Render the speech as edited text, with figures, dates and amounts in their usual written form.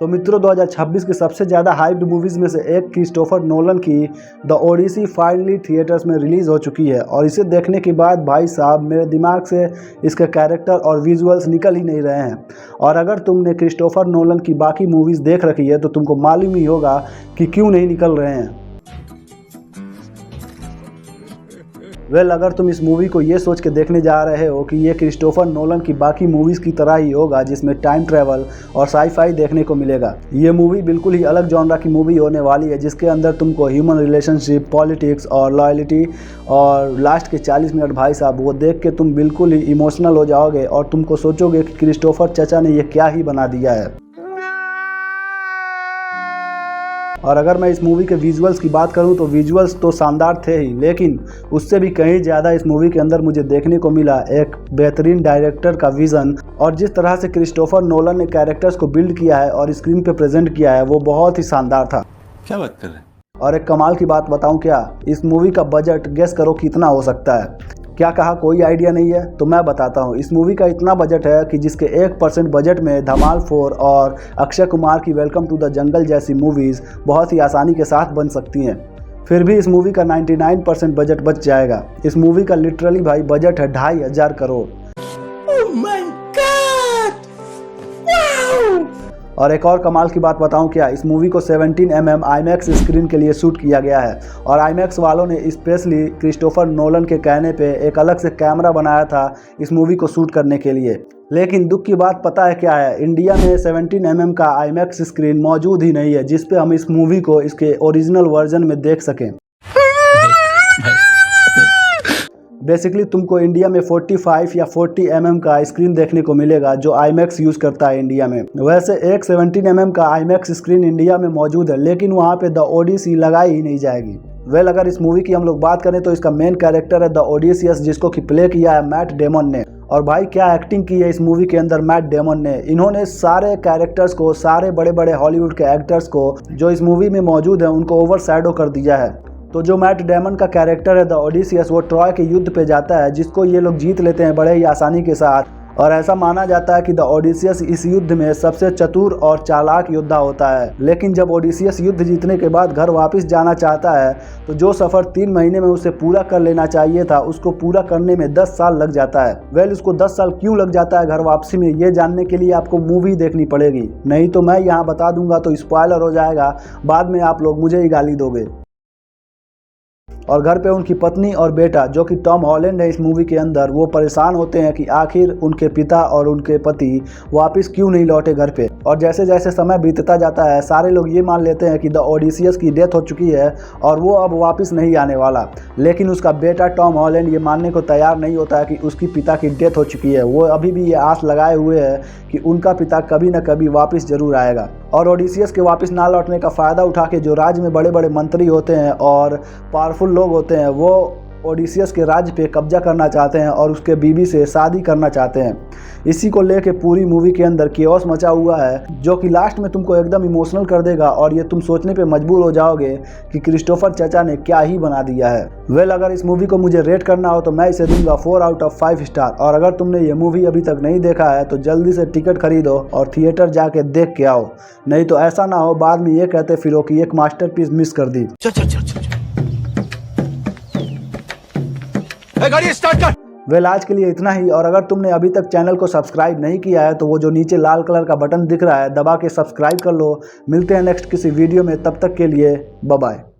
तो मित्रों 2026 की सबसे ज़्यादा हाइप्ड मूवीज़ में से एक क्रिस्टोफर नोलन की द ओडिसी फाइनली थिएटर्स में रिलीज़ हो चुकी है। और इसे देखने के बाद भाई साहब मेरे दिमाग से इसके कैरेक्टर और विजुअल्स निकल ही नहीं रहे हैं। और अगर तुमने क्रिस्टोफर नोलन की बाकी मूवीज़ देख रखी है तो तुमको मालूम ही होगा कि क्यों नहीं निकल रहे हैं। अगर तुम इस मूवी को ये सोच के देखने जा रहे हो कि ये क्रिस्टोफर नोलन की बाकी मूवीज़ की तरह ही होगा जिसमें टाइम ट्रैवल और साई-फाई देखने को मिलेगा, ये मूवी बिल्कुल ही अलग जॉनरा की मूवी होने वाली है जिसके अंदर तुमको ह्यूमन रिलेशनशिप, पॉलिटिक्स और लॉयल्टी और लास्ट के 40 मिनट भाई साहब वो देख के तुम बिल्कुल ही इमोशनल हो जाओगे और तुमको सोचोगे कि क्रिस्टोफर चचा ने ये क्या ही बना दिया है। और अगर मैं इस मूवी के विजुअल्स की बात करूं तो विजुअल्स तो शानदार थे ही, लेकिन उससे भी कहीं ज़्यादा इस मूवी के अंदर मुझे देखने को मिला एक बेहतरीन डायरेक्टर का विज़न। और जिस तरह से क्रिस्टोफर नोलन ने कैरेक्टर्स को बिल्ड किया है और स्क्रीन पे प्रेजेंट किया है वो बहुत ही शानदार था। क्या बात कर रहे हैं? और एक कमाल की बात बताऊं क्या, इस मूवी का बजट गेस करो कितना हो सकता है? क्या कहा कोई आइडिया नहीं है? तो मैं बताता हूँ। इस मूवी का इतना बजट है कि जिसके 1% बजट में धमाल 4 और अक्षय कुमार की वेलकम टू द जंगल जैसी मूवीज़ बहुत ही आसानी के साथ बन सकती हैं। फिर भी इस मूवी का 99% बजट बच जाएगा। इस मूवी का लिटरली भाई बजट है 2500 crore. Oh my God! Wow! और एक और कमाल की बात बताऊं क्या, इस मूवी को 17mm IMAX स्क्रीन के लिए शूट किया गया है। और IMAX वालों ने स्पेशली क्रिस्टोफर नोलन के कहने पे एक अलग से कैमरा बनाया था इस मूवी को शूट करने के लिए। लेकिन दुख की बात पता है क्या है, इंडिया में 17mm का IMAX स्क्रीन मौजूद ही नहीं है जिस पे हम इस मूवी को इसके ओरिजिनल वर्जन में देख सकें। बेसिकली तुमको इंडिया में 45 या 40mm का स्क्रीन देखने को मिलेगा जो IMAX यूज़ करता है इंडिया में। वैसे एक 17mm का IMAX स्क्रीन इंडिया में मौजूद है लेकिन वहाँ पे द ओडिसी लगाई ही नहीं जाएगी। अगर इस मूवी की हम लोग बात करें तो इसका मेन कैरेक्टर है द ओडिसियस जिसको कि प्ले किया है मैट डेमन ने। और भाई क्या एक्टिंग की है इस मूवी के अंदर मैट डेमन ने। इन्होंने सारे कैरेक्टर्स को, सारे बड़े बड़े हॉलीवुड के एक्टर्स को जो इस मूवी में मौजूद है उनको ओवरशैडो कर दिया है। तो जो मैट डेमन का कैरेक्टर है द ओडिसियस वो ट्रॉय के युद्ध पे जाता है जिसको ये लोग जीत लेते हैं बड़े ही आसानी के साथ। और ऐसा माना जाता है कि द ओडिसियस इस युद्ध में सबसे चतुर और चालाक योद्धा होता है। लेकिन जब ओडिसियस युद्ध जीतने के बाद घर वापस जाना चाहता है तो जो सफ़र 3 महीने में उसे पूरा कर लेना चाहिए था उसको पूरा करने में 10 साल लग जाता है। उसको 10 साल क्यों लग जाता है घर वापसी में, ये जानने के लिए आपको मूवी देखनी पड़ेगी, नहीं तो मैं यहाँ बता दूंगा तो स्पॉइलर हो जाएगा, बाद में आप लोग मुझे ही गाली दोगे। और घर पे उनकी पत्नी और बेटा जो कि टॉम हॉलैंड है इस मूवी के अंदर, वो परेशान होते हैं कि आखिर उनके पिता और उनके पति वापस क्यों नहीं लौटे घर पे। और जैसे जैसे समय बीतता जाता है सारे लोग ये मान लेते हैं कि द ओडिसियस की डेथ हो चुकी है और वो अब वापस नहीं आने वाला। लेकिन उसका बेटा टॉम हॉलैंड ये मानने को तैयार नहीं होता है कि उसकी पिता की डेथ हो चुकी है। वो अभी भी ये आस लगाए हुए है कि उनका पिता कभी न कभी वापस जरूर आएगा। और ओडिसियस के वापस ना लौटने का फ़ायदा उठा के जो राज्य में बड़े बड़े मंत्री होते हैं और पावरफुल लोग होते हैं वो ओडिसियस के राज्य पे कब्जा करना चाहते हैं और उसके बीवी से शादी करना चाहते हैं। इसी को लेके पूरी मूवी के अंदर केओस मचा हुआ है जो कि लास्ट में तुमको एकदम इमोशनल कर देगा और ये तुम सोचने पे मजबूर हो जाओगे कि क्रिस्टोफर चचा ने क्या ही बना दिया है। अगर इस मूवी को मुझे रेट करना हो तो मैं इसे दूंगा 4 आउट ऑफ 5 स्टार। और अगर तुमने ये मूवी अभी तक नहीं देखा है तो जल्दी से टिकट खरीदो और थिएटर जाके देख के आओ, नहीं तो ऐसा ना हो बाद में ये कहते फिरो कि एक मास्टरपीस मिस कर दी। गाड़ी स्टार्ट कर। आज के लिए इतना ही। और अगर तुमने अभी तक चैनल को सब्सक्राइब नहीं किया है तो वो जो नीचे लाल कलर का बटन दिख रहा है दबा के सब्सक्राइब कर लो। मिलते हैं नेक्स्ट किसी वीडियो में, तब तक के लिए बाय बाय।